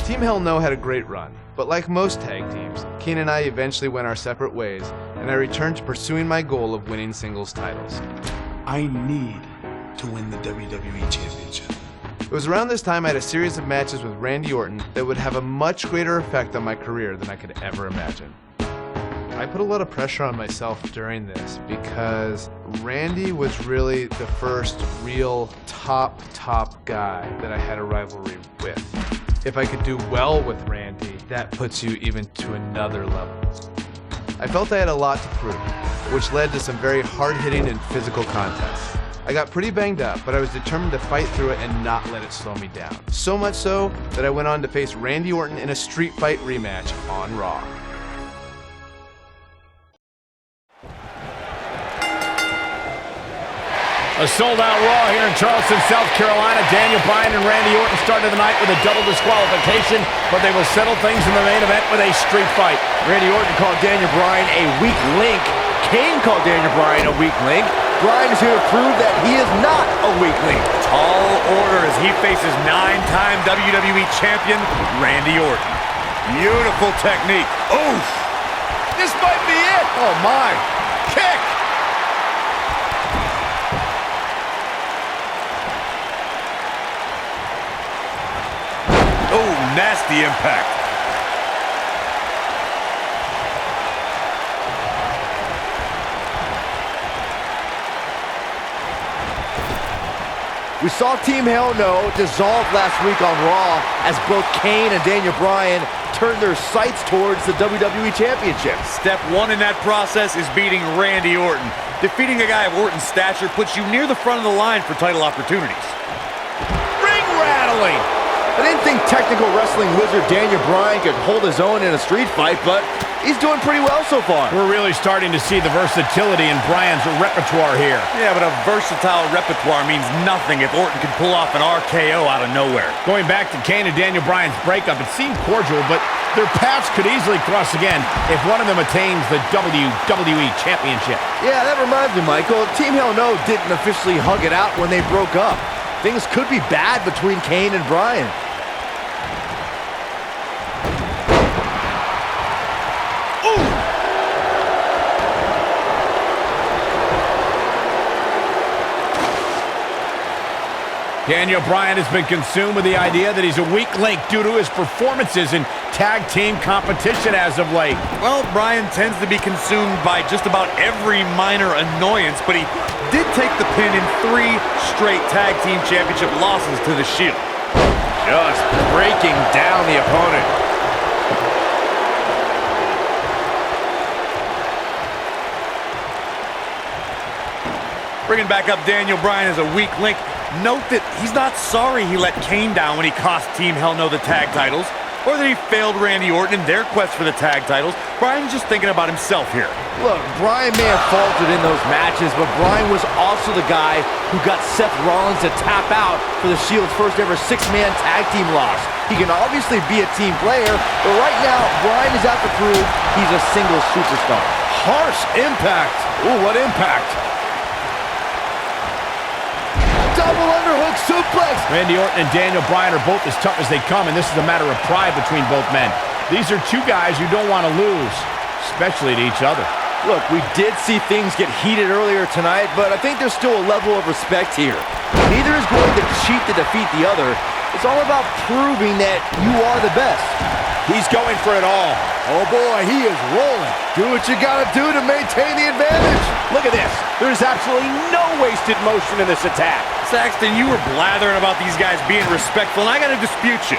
Team Hell No had a great run, but like most tag teams, Kane and I eventually went our separate ways, and I returned to pursuing my goal of winning singles titles. I need to win the WWE Championship. It was around this time I had a series of matches with Randy Orton that would have a much greater effect on my career than I could ever imagine. I put a lot of pressure on myself during this because Randy was really the first real top guy that I had a rivalry with. If I could do well with Randy, that puts you even to another level. I felt I had a lot to prove, which led to some very hard-hitting and physical contests. I got pretty banged up, but I was determined to fight through it and not let it slow me down. So much so that I went on to face Randy Orton in a street fight rematch on Raw. A sold-out Raw here in Charleston, South Carolina. Daniel Bryan and Randy Orton started the night with a double disqualification, but they will settle things in the main event with a street fight. Randy Orton called Daniel Bryan a weak link. Kane called Daniel Bryan a weak link. Bryan is here to prove that he is not a weak link. Tall order as he faces 9-time WWE champion Randy Orton. Beautiful technique. Oof! This might be it! Oh my! Kick! Oh, nasty impact. We saw Team Hell No dissolve last week on Raw as both Kane and Daniel Bryan turned their sights towards the WWE Championship. Step one in that process is beating Randy Orton. Defeating a guy of Orton's stature puts you near the front of the line for title opportunities. Ring rattling! I didn't think technical wrestling wizard Daniel Bryan could hold his own in a street fight, but he's doing pretty well so far. We're really starting to see the versatility in Bryan's repertoire here. Yeah, but a versatile repertoire means nothing if Orton can pull off an RKO out of nowhere. Going back to Kane and Daniel Bryan's breakup, it seemed cordial, but their paths could easily cross again if one of them attains the WWE Championship. Yeah, that reminds me, Michael. Team Hell No didn't officially hug it out when they broke up. Things could be bad between Kane and Bryan. Daniel Bryan has been consumed with the idea that he's a weak link due to his performances in tag team competition as of late. Well, Bryan tends to be consumed by just about every minor annoyance, but he did take the pin in 3 straight tag team championship losses to the Shield. Just breaking down the opponent. Bringing back up Daniel Bryan as a weak link. Note that he's not sorry he let Kane down when he cost Team Hell No the tag titles, or that he failed Randy Orton in their quest for the tag titles. Bryan's just thinking about himself here. Look, Bryan may have faltered in those matches, but Bryan was also the guy who got Seth Rollins to tap out for the Shield's first ever 6-man tag team loss. He can obviously be a team player, but right now, Bryan is out to prove he's a single superstar. Harsh impact. Ooh, what impact. Double underhook suplex. Randy Orton and Daniel Bryan are both as tough as they come, and this is a matter of pride between both men. These are 2 guys you don't want to lose, especially to each other. Look, we did see things get heated earlier tonight, but I think there's still a level of respect here. Neither is going to cheat to defeat the other. It's all about proving that you are the best. He's going for it all. Oh boy, he is rolling. Do what you gotta do to maintain the advantage. Look at this. There's absolutely no wasted motion in this attack. Saxton, you were blathering about these guys being respectful, and I gotta dispute you.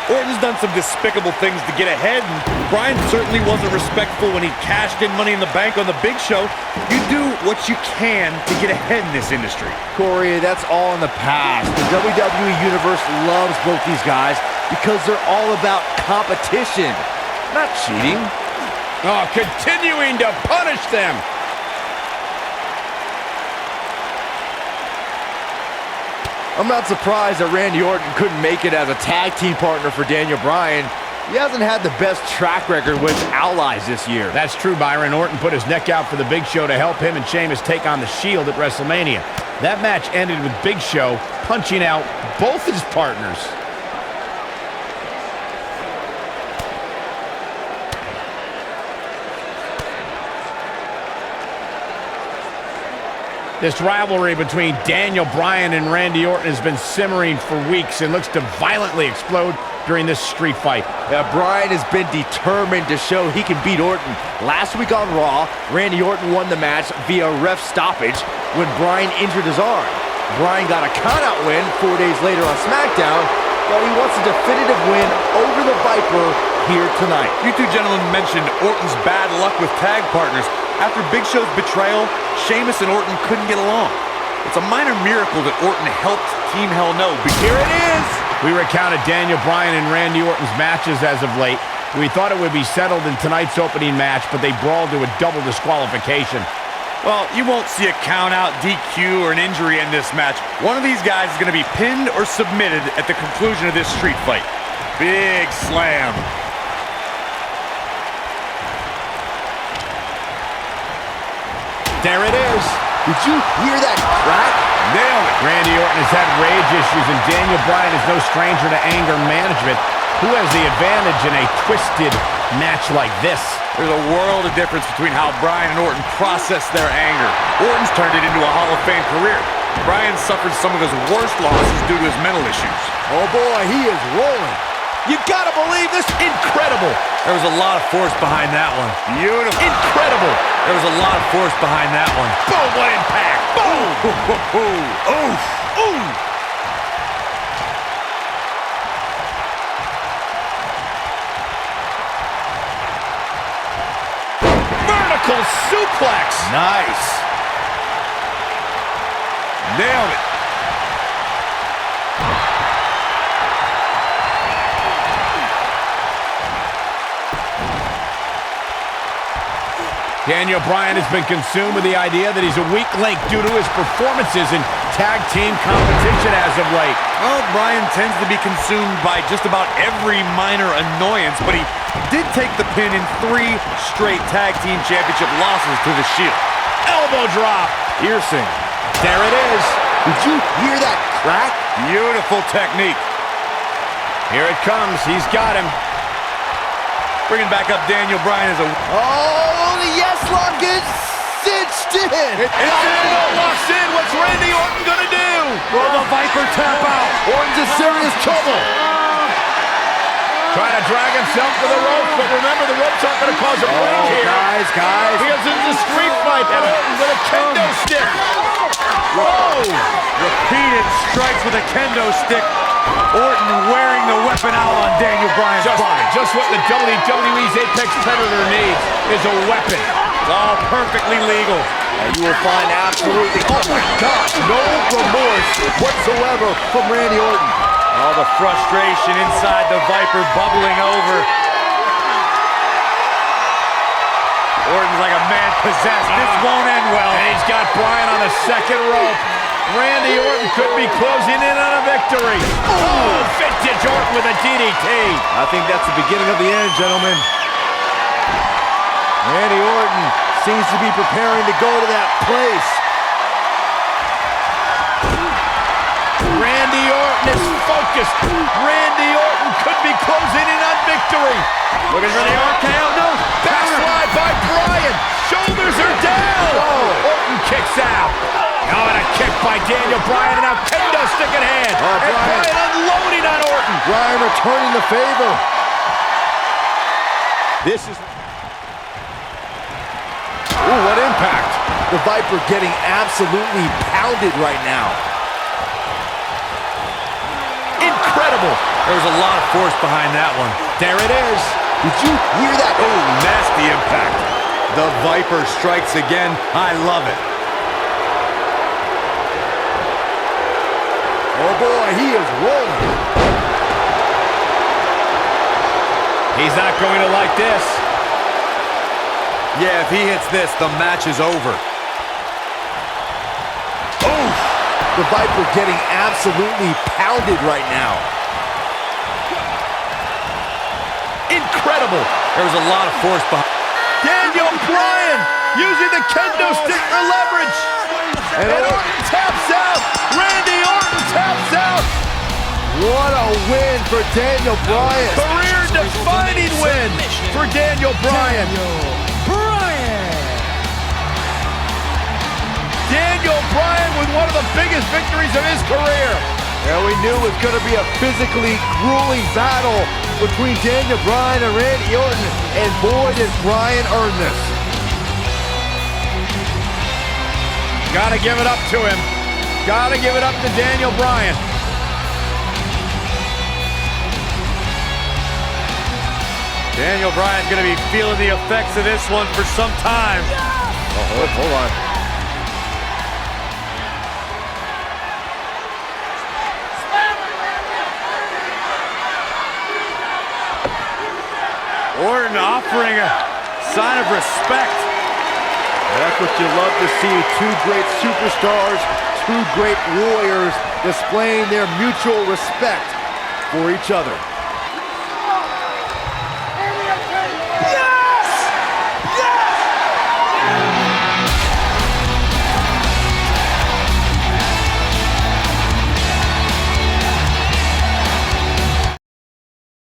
Orton's done some despicable things to get ahead, and Bryan certainly wasn't respectful when he cashed in Money in the Bank on the Big Show. You do what you can to get ahead in this industry. Corey, that's all in the past. The WWE Universe loves both these guys because they're all about competition, not cheating. Oh, continuing to punish them. I'm not surprised that Randy Orton couldn't make it as a tag team partner for Daniel Bryan. He hasn't had the best track record with allies this year. That's true, Byron. Orton put his neck out for the Big Show to help him and Sheamus take on the Shield at WrestleMania. That match ended with Big Show punching out both his partners. This rivalry between Daniel Bryan and Randy Orton has been simmering for weeks and looks to violently explode during this street fight. Bryan has been determined to show he can beat Orton. Last week on Raw, Randy Orton won the match via ref stoppage when Bryan injured his arm. Bryan got a countout win 4 days later on SmackDown, but he wants a definitive win over the Viper here tonight. You two gentlemen mentioned Orton's bad luck with tag partners. After Big Show's betrayal, Sheamus and Orton couldn't get along. It's a minor miracle that Orton helped Team Hell No, but here it is! We recounted Daniel Bryan and Randy Orton's matches as of late. We thought it would be settled in tonight's opening match, but they brawled to a double disqualification. Well, you won't see a count-out, DQ, or an injury in this match. One of these guys is going to be pinned or submitted at the conclusion of this street fight. Big slam. There it is. Did you hear that crack? Nailed it. Randy Orton has had rage issues, and Daniel Bryan is no stranger to anger management. Who has the advantage in a twisted match like this? There's a world of difference between how Bryan and Orton process their anger. Orton's turned it into a Hall of Fame career. Bryan suffered some of his worst losses due to his mental issues. Oh boy, he is rolling. You gotta believe this. Incredible. There was a lot of force behind that one. Beautiful. Incredible. There was a lot of force behind that one. Boom, what impact. Boom. Oof. Ooh. Vertical suplex. Nice. Nailed it. Daniel Bryan has been consumed with the idea that he's a weak link due to his performances in tag team competition as of late. Well, Bryan tends to be consumed by just about every minor annoyance, but he did take the pin in 3 straight tag team championship losses to the Shield. Elbow drop. Piercing. There it is. Did you hear that crack? Beautiful technique. Here it comes. He's got him. Bringing back up Daniel Bryan as a... Oh, the yes lock is cinched in. Daniel locks in. What's Randy Orton gonna do? Will the Viper tap out? Orton's in serious trouble. Trying to drag himself to the ropes, but remember, the ropes aren't going to cause a break here. Guys. Because it's a street fight, and Orton with a kendo stick. Whoa! Repeated strikes with a kendo stick. Orton wearing the weapon out on Daniel Bryan's body. Just what the WWE's Apex Predator needs is a weapon. It's all perfectly legal. And you will find absolutely, oh my gosh, no remorse whatsoever from Randy Orton. All the frustration inside the Viper bubbling over. Orton's like a man possessed. This won't end well. And he's got Bryan on the second rope. Randy Orton could be closing in on a victory. Oh, vintage Orton with a DDT. I think that's the beginning of the end, gentlemen. Randy Orton seems to be preparing to go to that place. Randy Orton is focused. Randy Orton could be closing in on victory. Looking for the RKO. No. Backslide by Bryan. Shoulders are down. Oh. Orton kicks out. Now and a kick by Daniel Bryan, and now kendo stick in hand. Oh, and Bryan unloading on Orton. Bryan returning the favor. This is... Ooh, what impact. The Viper getting absolutely pounded right now. Incredible. There was a lot of force behind that one. There it is. Did you hear that? Oh, nasty impact. The Viper strikes again. I love it. Oh boy, he is rolling. He's not going to like this. Yeah, if he hits this, the match is over. Oh! The Viper getting absolutely pounded right now. Incredible. There was a lot of force behind. Daniel Bryan using the kendo stick for leverage. And Orton taps out. Randy Orton taps out. What a win for Daniel Bryan. Career-defining win for Daniel Bryan. Daniel Bryan with one of the biggest victories of his career. Yeah, we knew it was going to be a physically grueling battle between Daniel Bryan and Randy Orton, and boy, did Bryan earn this. Gotta give it up to him. Gotta give it up to Daniel Bryan. Daniel Bryan's going to be feeling the effects of this one for some time. Oh, hold on. Orton offering a sign of respect. That's what you love to see. Two great superstars, two great warriors displaying their mutual respect for each other.